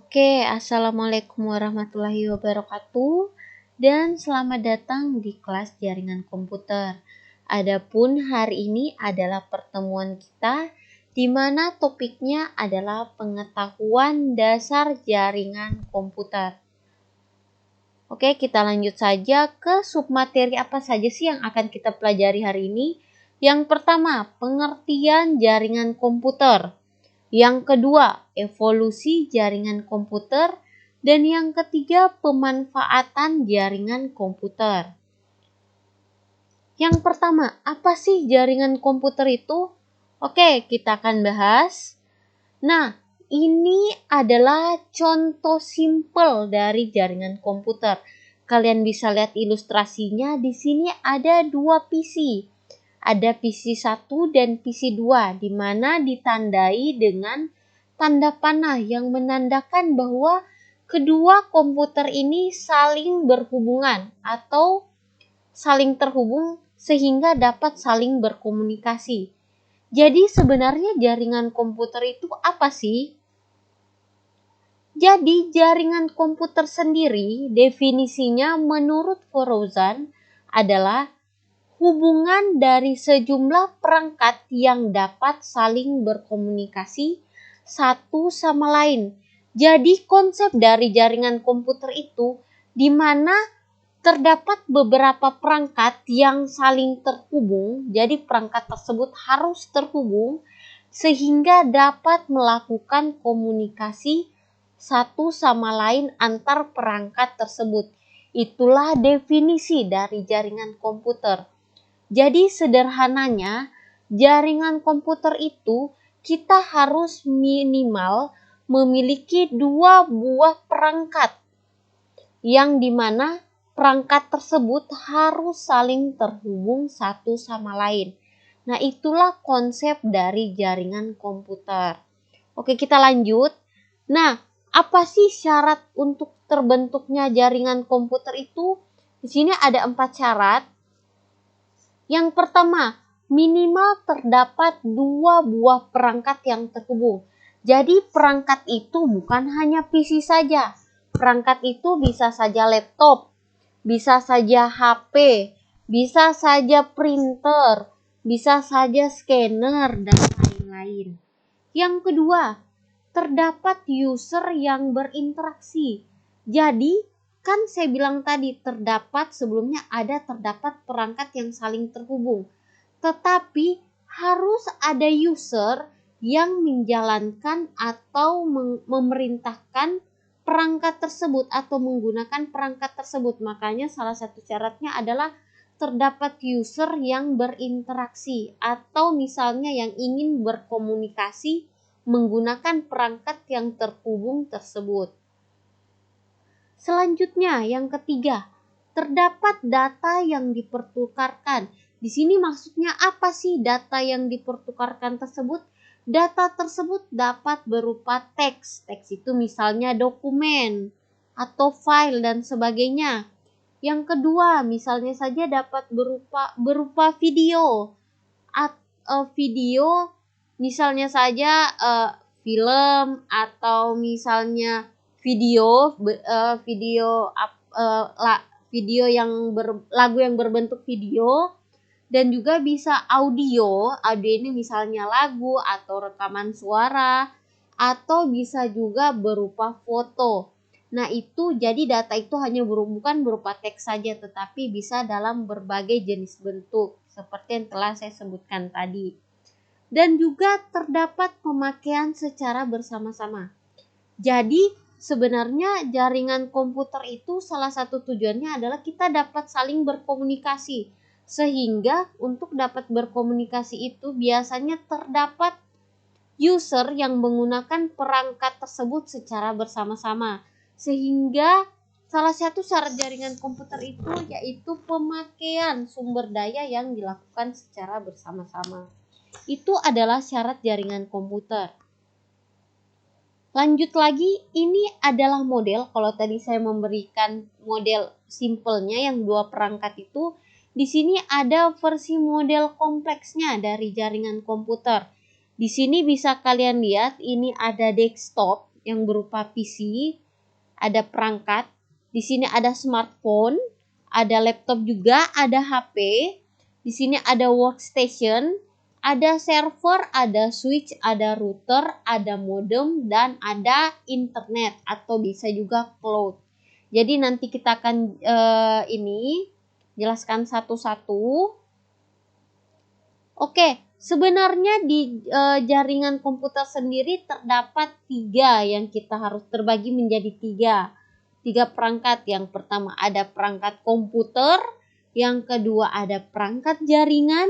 Oke, Assalamualaikum warahmatullahi wabarakatuh dan selamat datang di kelas jaringan komputer. Adapun hari ini adalah pertemuan kita di mana topiknya adalah pengetahuan dasar jaringan komputer. Oke, kita lanjut saja ke submateri apa saja sih yang akan kita pelajari hari ini. Yang pertama, pengertian jaringan komputer. Yang kedua, evolusi jaringan komputer. Dan yang ketiga, pemanfaatan jaringan komputer. Yang pertama, apa sih jaringan komputer itu? Oke, kita akan bahas. Nah, ini adalah contoh simpel dari jaringan komputer. Kalian bisa lihat ilustrasinya. Di sini ada dua PC. Ada PC 1 dan PC 2 di mana ditandai dengan tanda panah yang menandakan bahwa kedua komputer ini saling berhubungan atau saling terhubung sehingga dapat saling berkomunikasi. Jadi sebenarnya jaringan komputer itu apa sih? Jadi jaringan komputer sendiri definisinya menurut Forozan adalah hubungan dari sejumlah perangkat yang dapat saling berkomunikasi satu sama lain. Jadi konsep dari jaringan komputer itu di mana terdapat beberapa perangkat yang saling terhubung. Jadi perangkat tersebut harus terhubung sehingga dapat melakukan komunikasi satu sama lain antar perangkat tersebut. Itulah definisi dari jaringan komputer. Jadi sederhananya, jaringan komputer itu kita harus minimal memiliki dua buah perangkat yang dimana perangkat tersebut harus saling terhubung satu sama lain. Nah, itulah konsep dari jaringan komputer. Oke, kita lanjut. Nah, apa sih syarat untuk terbentuknya jaringan komputer itu? Di sini ada 4 syarat. Yang pertama, minimal terdapat dua buah perangkat yang terhubung. Jadi perangkat itu bukan hanya PC saja. Perangkat itu bisa saja laptop, bisa saja HP, bisa saja printer, bisa saja scanner, dan lain-lain. Yang kedua, terdapat user yang berinteraksi. Jadi, kan saya bilang tadi terdapat perangkat yang saling terhubung. Tetapi harus ada user yang menjalankan atau memerintahkan perangkat tersebut atau menggunakan perangkat tersebut. Makanya salah satu syaratnya adalah terdapat user yang berinteraksi atau misalnya yang ingin berkomunikasi menggunakan perangkat yang terhubung tersebut. Selanjutnya, yang ketiga, terdapat data yang dipertukarkan. Di sini maksudnya apa sih data yang dipertukarkan tersebut? Data tersebut dapat berupa teks. Teks itu misalnya dokumen atau file dan sebagainya. Yang kedua, misalnya saja dapat berupa video. Video misalnya saja film atau misalnya video yang lagu yang berbentuk video, dan juga bisa audio ini misalnya lagu atau rekaman suara, atau bisa juga berupa foto. Nah, itu jadi data itu hanya bukan berupa teks saja, tetapi bisa dalam berbagai jenis bentuk seperti yang telah saya sebutkan tadi. Dan juga terdapat pemakaian secara bersama-sama. Jadi sebenarnya jaringan komputer itu salah satu tujuannya adalah kita dapat saling berkomunikasi. Sehingga untuk dapat berkomunikasi itu biasanya terdapat user yang menggunakan perangkat tersebut secara bersama-sama. Sehingga salah satu syarat jaringan komputer itu yaitu pemakaian sumber daya yang dilakukan secara bersama-sama. Itu adalah syarat jaringan komputer. Lanjut lagi, ini adalah model. Kalau tadi saya memberikan model simpelnya yang dua perangkat itu, di sini ada versi model kompleksnya dari jaringan komputer. Di sini bisa kalian lihat, ini ada desktop. yang berupa PC, ada perangkat. Di sini ada smartphone, ada laptop juga, ada HP. Di sini ada workstation, ada server, ada switch, ada router, ada modem, dan ada internet atau bisa juga cloud. Jadi nanti kita akan ini jelaskan satu-satu. Oke, sebenarnya di jaringan komputer sendiri terdapat 3 yang kita harus terbagi menjadi 3 perangkat. Yang pertama ada perangkat komputer, yang kedua ada perangkat jaringan,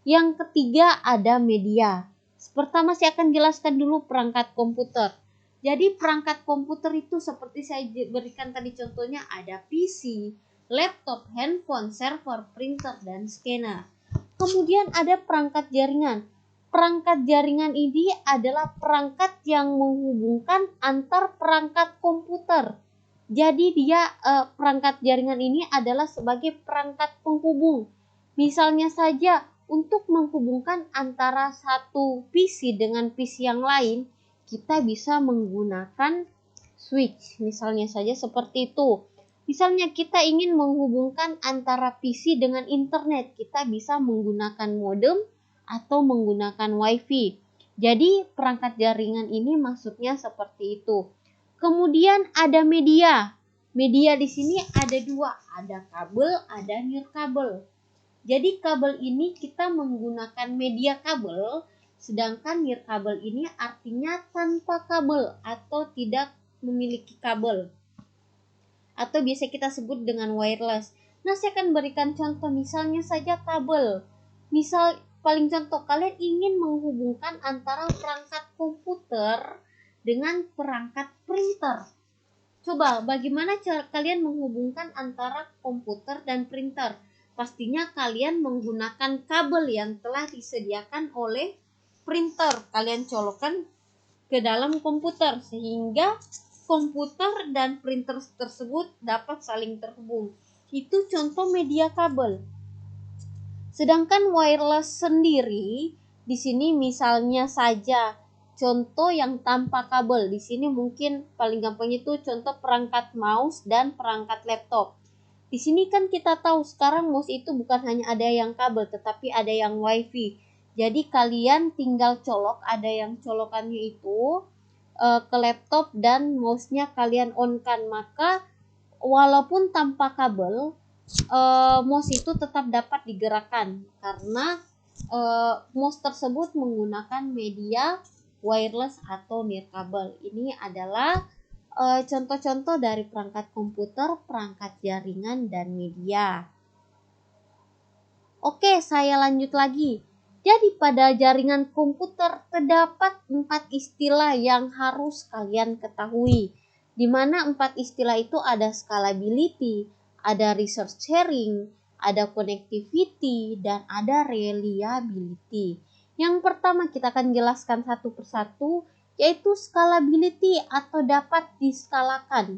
yang ketiga ada media. Pertama saya akan jelaskan dulu perangkat komputer. Jadi perangkat komputer itu seperti saya berikan tadi contohnya ada PC, laptop, handphone, server, printer, dan scanner. Kemudian ada perangkat jaringan. Perangkat jaringan ini adalah perangkat yang menghubungkan antar perangkat komputer. Jadi dia perangkat jaringan ini adalah sebagai perangkat penghubung. Misalnya saja untuk menghubungkan antara satu PC dengan PC yang lain, kita bisa menggunakan switch. Misalnya saja seperti itu. Misalnya kita ingin menghubungkan antara PC dengan internet, kita bisa menggunakan modem atau menggunakan WiFi. Jadi perangkat jaringan ini maksudnya seperti itu. Kemudian ada media. Media di sini ada 2, ada kabel, ada nirkabel. Jadi kabel ini kita menggunakan media kabel, sedangkan nirkabel ini artinya tanpa kabel atau tidak memiliki kabel, atau biasa kita sebut dengan wireless. Nah, saya akan berikan contoh, misalnya saja kabel. Misal paling contoh, kalian ingin menghubungkan antara perangkat komputer dengan perangkat printer. Coba bagaimana cara kalian menghubungkan antara komputer dan printer? Pastinya kalian menggunakan kabel yang telah disediakan oleh printer. Kalian colokkan ke dalam komputer sehingga komputer dan printer tersebut dapat saling terhubung. Itu contoh media kabel. Sedangkan wireless sendiri di sini misalnya saja contoh yang tanpa kabel. Di sini mungkin paling gampangnya itu contoh perangkat mouse dan perangkat laptop. Di sini kan kita tahu sekarang mouse itu bukan hanya ada yang kabel tetapi ada yang WiFi. Jadi kalian tinggal colok, ada yang colokannya itu ke laptop dan mouse-nya kalian on-kan, maka walaupun tanpa kabel mouse itu tetap dapat digerakkan karena mouse tersebut menggunakan media wireless atau nirkabel. Ini adalah contoh-contoh dari perangkat komputer, perangkat jaringan, dan media. Oke, saya lanjut lagi. Jadi pada jaringan komputer terdapat 4 istilah yang harus kalian ketahui. Di mana 4 istilah itu ada scalability, ada resource sharing, ada connectivity, dan ada reliability. Yang pertama kita akan jelaskan satu persatu, yaitu scalability atau dapat diskalakan.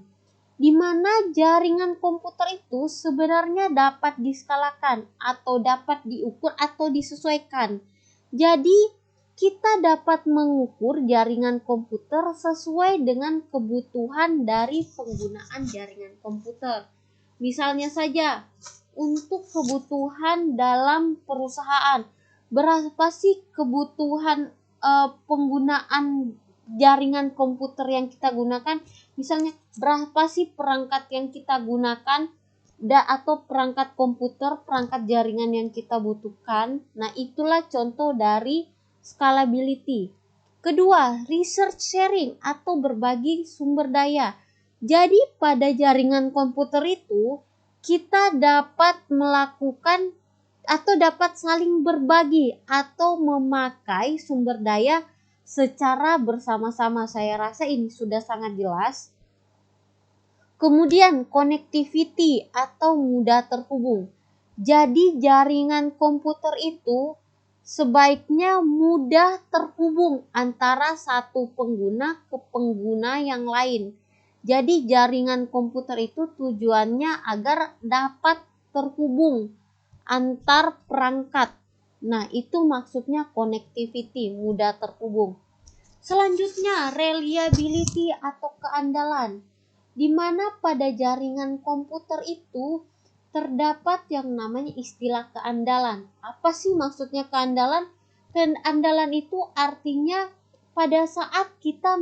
Di mana jaringan komputer itu sebenarnya dapat diskalakan atau dapat diukur atau disesuaikan. Jadi kita dapat mengukur jaringan komputer sesuai dengan kebutuhan dari penggunaan jaringan komputer. Misalnya saja untuk kebutuhan dalam perusahaan, berapa sih kebutuhan penggunaan jaringan komputer yang kita gunakan? Misalnya berapa sih perangkat yang kita gunakan atau perangkat komputer, perangkat jaringan yang kita butuhkan. Nah, itulah contoh dari scalability. Kedua, research sharing atau berbagi sumber daya. Jadi pada jaringan komputer itu kita dapat melakukan atau dapat saling berbagi atau memakai sumber daya secara bersama-sama. Saya rasa ini sudah sangat jelas. Kemudian connectivity atau mudah terhubung. Jadi jaringan komputer itu sebaiknya mudah terhubung antara satu pengguna ke pengguna yang lain. Jadi jaringan komputer itu tujuannya agar dapat terhubung antar perangkat. Nah, itu maksudnya connectivity, mudah terhubung. Selanjutnya, reliability atau keandalan, di mana pada jaringan komputer itu terdapat yang namanya istilah keandalan. Apa sih maksudnya keandalan? Keandalan itu artinya pada saat kita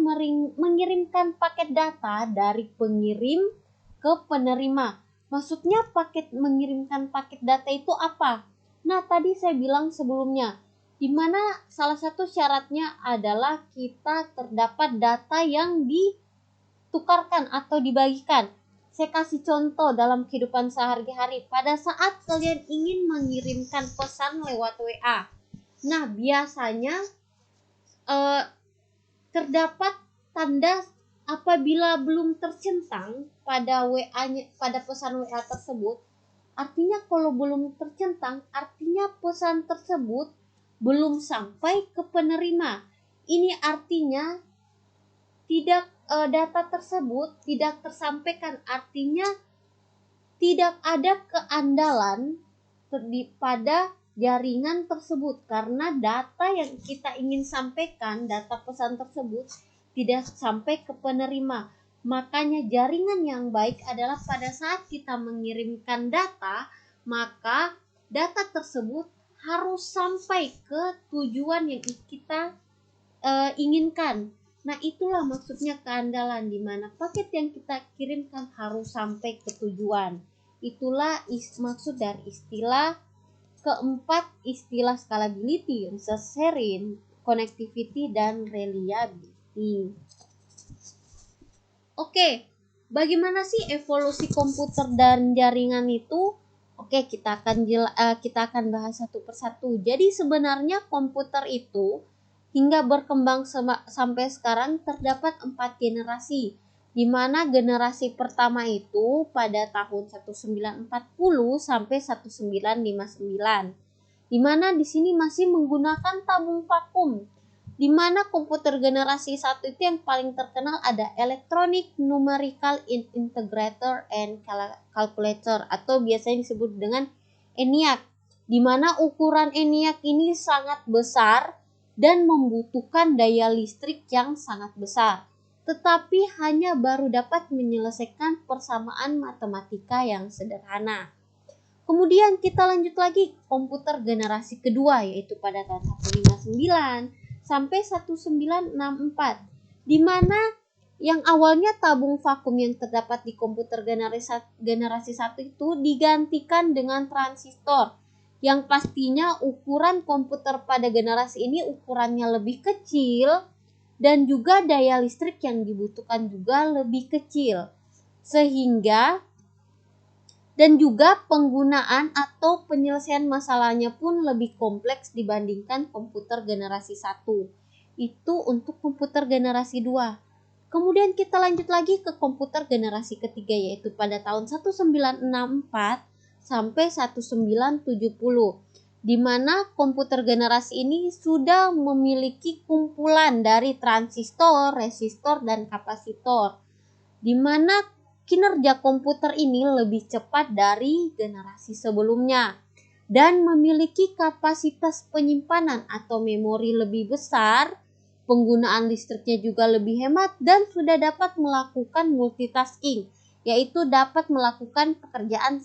mengirimkan paket data dari pengirim ke penerima. Maksudnya mengirimkan paket data itu apa? Nah, tadi saya bilang sebelumnya, di mana salah satu syaratnya adalah kita terdapat data yang ditukarkan atau dibagikan. Saya kasih contoh dalam kehidupan sehari-hari. Pada saat kalian ingin mengirimkan pesan lewat WA, nah biasanya terdapat tanda apabila belum tercentang pada pada pesan WA tersebut. Artinya kalau belum tercentang, artinya pesan tersebut belum sampai ke penerima. Ini artinya data tersebut tidak tersampaikan, artinya tidak ada keandalan pada jaringan tersebut karena data yang kita ingin sampaikan, data pesan tersebut tidak sampai ke penerima. Makanya jaringan yang baik adalah pada saat kita mengirimkan data, maka data tersebut harus sampai ke tujuan yang kita inginkan. Nah, itulah maksudnya keandalan, di mana paket yang kita kirimkan harus sampai ke tujuan. Itulah maksud dari istilah keempat, istilah scalability, resource sharing, connectivity, dan reliability. Oke, bagaimana sih evolusi komputer dan jaringan itu? Oke, kita akan bahas satu persatu. Jadi sebenarnya komputer itu hingga berkembang sampai sekarang terdapat 4 generasi, di mana generasi pertama itu pada tahun 1940 sampai 1959, di mana di sini masih menggunakan tabung vakum, di mana komputer generasi 1 itu yang paling terkenal ada Electronic Numerical Integrator and Calculator atau biasanya disebut dengan ENIAC, di mana ukuran ENIAC ini sangat besar dan membutuhkan daya listrik yang sangat besar, tetapi hanya baru dapat menyelesaikan persamaan matematika yang sederhana. Kemudian kita lanjut lagi komputer generasi kedua, yaitu pada tahun 1959 sampai 1964, di mana yang awalnya tabung vakum yang terdapat di komputer generasi 1 itu digantikan dengan transistor, yang pastinya ukuran komputer pada generasi ini ukurannya lebih kecil dan juga daya listrik yang dibutuhkan juga lebih kecil, sehingga dan juga penggunaan atau penyelesaian masalahnya pun lebih kompleks dibandingkan komputer generasi 1. Itu untuk komputer generasi 2. Kemudian kita lanjut lagi ke komputer generasi ketiga, yaitu pada tahun 1964 sampai 1970, di mana komputer generasi ini sudah memiliki kumpulan dari transistor, resistor, dan kapasitor, di mana kinerja komputer ini lebih cepat dari generasi sebelumnya dan memiliki kapasitas penyimpanan atau memori lebih besar, penggunaan listriknya juga lebih hemat, dan sudah dapat melakukan multitasking, yaitu dapat melakukan pekerjaan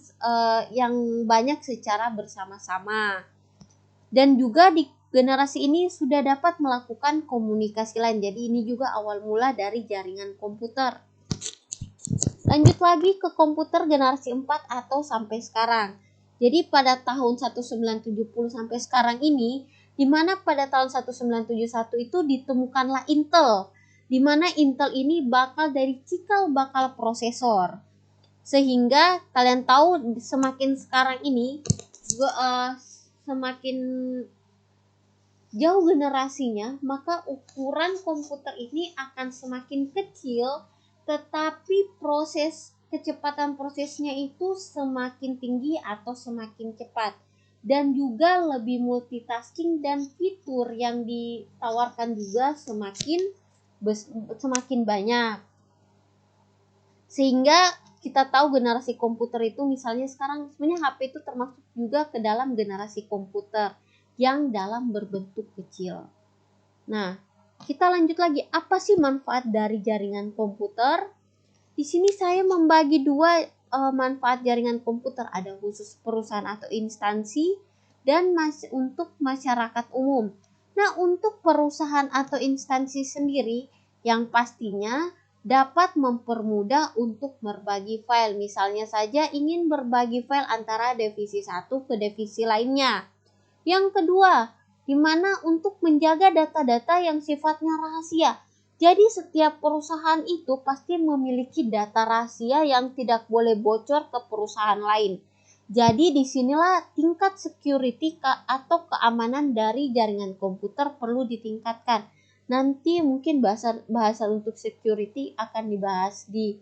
yang banyak secara bersama-sama. Dan juga di generasi ini sudah dapat melakukan komunikasi lain. Jadi ini juga awal mula dari jaringan komputer. Lanjut lagi ke komputer generasi 4 atau sampai sekarang. Jadi pada tahun 1970 sampai sekarang ini, di mana pada tahun 1971 itu ditemukanlah Intel, di mana Intel ini bakal dari cikal bakal prosesor. Sehingga kalian tahu semakin sekarang ini semakin jauh generasinya, maka ukuran komputer ini akan semakin kecil, tetapi kecepatan prosesnya itu semakin tinggi atau semakin cepat, dan juga lebih multitasking, dan fitur yang ditawarkan juga semakin banyak. Sehingga kita tahu generasi komputer itu, misalnya sekarang sebenarnya HP itu termasuk juga ke dalam generasi komputer yang dalam berbentuk kecil. Nah, Kita lanjut lagi, apa sih manfaat dari jaringan komputer? Di sini saya membagi dua manfaat jaringan komputer, ada khusus perusahaan atau instansi dan untuk masyarakat umum. Nah, untuk perusahaan atau instansi sendiri yang pastinya dapat mempermudah untuk berbagi file. Misalnya saja ingin berbagi file antara divisi satu ke divisi lainnya. Yang kedua, di mana untuk menjaga data-data yang sifatnya rahasia. Jadi setiap perusahaan itu pasti memiliki data rahasia yang tidak boleh bocor ke perusahaan lain. Jadi disinilah tingkat security atau keamanan dari jaringan komputer perlu ditingkatkan. Nanti mungkin bahasa untuk security akan dibahas di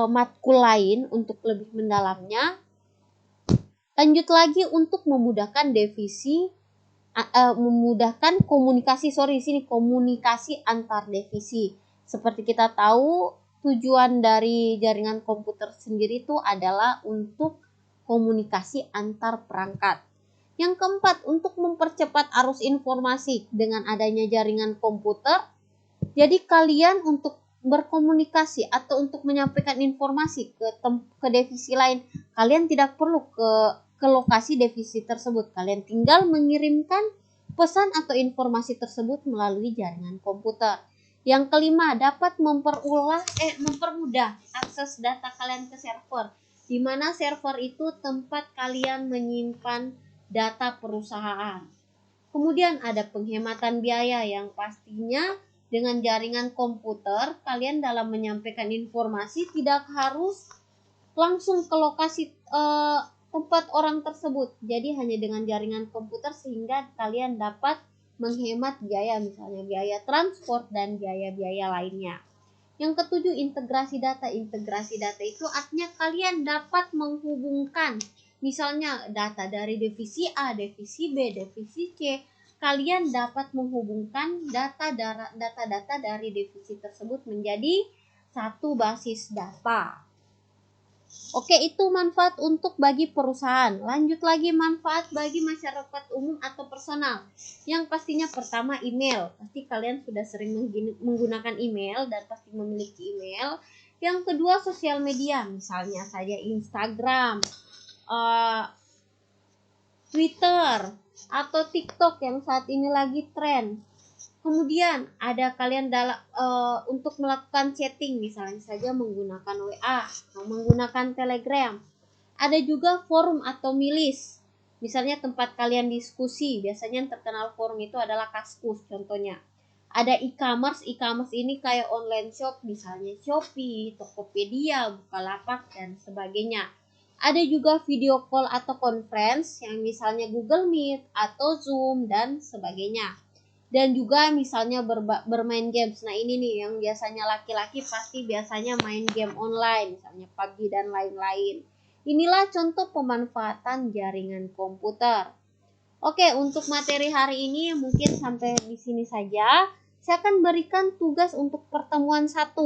matkul lain untuk lebih mendalamnya. Lanjut lagi untuk memudahkan memudahkan komunikasi komunikasi antar divisi. Seperti kita tahu, tujuan dari jaringan komputer sendiri itu adalah untuk komunikasi antar perangkat. Yang keempat, untuk mempercepat arus informasi dengan adanya jaringan komputer. Jadi kalian untuk berkomunikasi atau untuk menyampaikan informasi ke divisi lain, kalian tidak perlu ke lokasi divisi tersebut. Kalian tinggal mengirimkan pesan atau informasi tersebut melalui jaringan komputer. Yang kelima, dapat mempermudah akses data kalian ke server, di mana server itu tempat kalian menyimpan data perusahaan. Kemudian ada penghematan biaya yang pastinya dengan jaringan komputer, kalian dalam menyampaikan informasi tidak harus langsung ke lokasi tempat orang tersebut. Jadi hanya dengan jaringan komputer sehingga kalian dapat menghemat biaya, misalnya biaya transport dan biaya-biaya lainnya. Yang ketujuh, integrasi data. Integrasi data itu artinya kalian dapat menghubungkan misalnya data dari divisi A, divisi B, divisi C. Kalian dapat menghubungkan data-data dari divisi tersebut menjadi satu basis data. Oke, itu manfaat untuk bagi perusahaan. Lanjut lagi, manfaat bagi masyarakat umum atau personal. Yang pastinya pertama, email. Pasti kalian sudah sering menggunakan email dan pasti memiliki email. Yang kedua, sosial media. Misalnya saja Instagram, Twitter, atau TikTok yang saat ini lagi tren. Kemudian ada kalian untuk melakukan chatting, misalnya saja menggunakan WA atau menggunakan Telegram. Ada juga forum atau milis, misalnya tempat kalian diskusi. Biasanya yang terkenal forum itu adalah Kaskus contohnya. Ada e-commerce ini kayak online shop, misalnya Shopee, Tokopedia, Bukalapak, dan sebagainya. Ada juga video call atau conference yang misalnya Google Meet atau Zoom dan sebagainya. Dan juga misalnya bermain games. Nah ini nih yang biasanya laki-laki pasti biasanya main game online, misalnya PUBG dan lain-lain. Inilah contoh pemanfaatan jaringan komputer. Oke, untuk materi hari ini mungkin sampai di sini saja. Saya akan berikan tugas untuk pertemuan 1.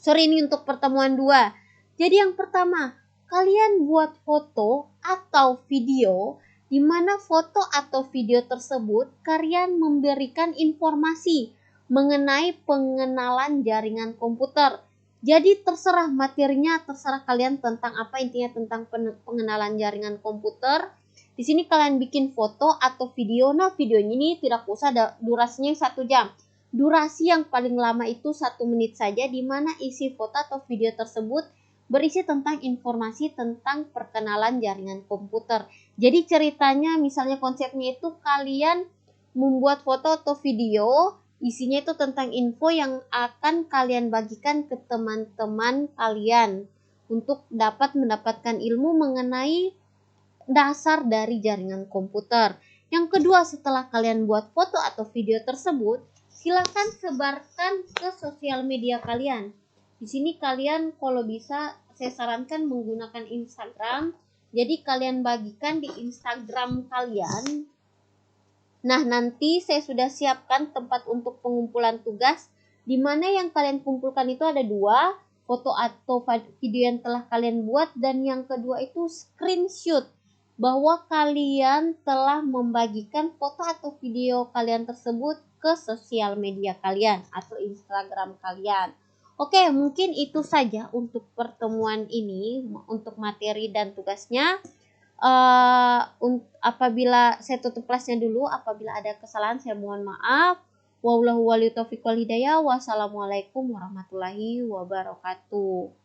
Ini untuk pertemuan 2. Jadi yang pertama, kalian buat foto atau video di mana foto atau video tersebut kalian memberikan informasi mengenai pengenalan jaringan komputer. Jadi terserah materinya, terserah kalian tentang apa, intinya tentang pengenalan jaringan komputer. Di sini kalian bikin foto atau video. Nah, videonya ini tidak usah durasinya 1 jam. Durasi yang paling lama itu 1 menit saja, di mana isi foto atau video tersebut berisi tentang informasi tentang perkenalan jaringan komputer. Jadi ceritanya misalnya konsepnya itu kalian membuat foto atau video, isinya itu tentang info yang akan kalian bagikan ke teman-teman kalian untuk dapat mendapatkan ilmu mengenai dasar dari jaringan komputer. Yang kedua, setelah kalian buat foto atau video tersebut, silakan sebarkan ke sosial media kalian. Di sini kalian kalau bisa saya sarankan menggunakan Instagram. Jadi kalian bagikan di Instagram kalian. Nah, nanti saya sudah siapkan tempat untuk pengumpulan tugas, di mana yang kalian kumpulkan itu ada 2, foto atau video yang telah kalian buat, dan yang kedua itu screenshot. bahwa kalian telah membagikan foto atau video kalian tersebut ke sosial media kalian atau Instagram kalian. Oke, mungkin itu saja untuk pertemuan ini, untuk materi dan tugasnya. Apabila saya tutup kelasnya dulu, apabila ada kesalahan saya mohon maaf. Wallahu waliyu taufiq wal hidayah. Wassalamualaikum warahmatullahi wabarakatuh.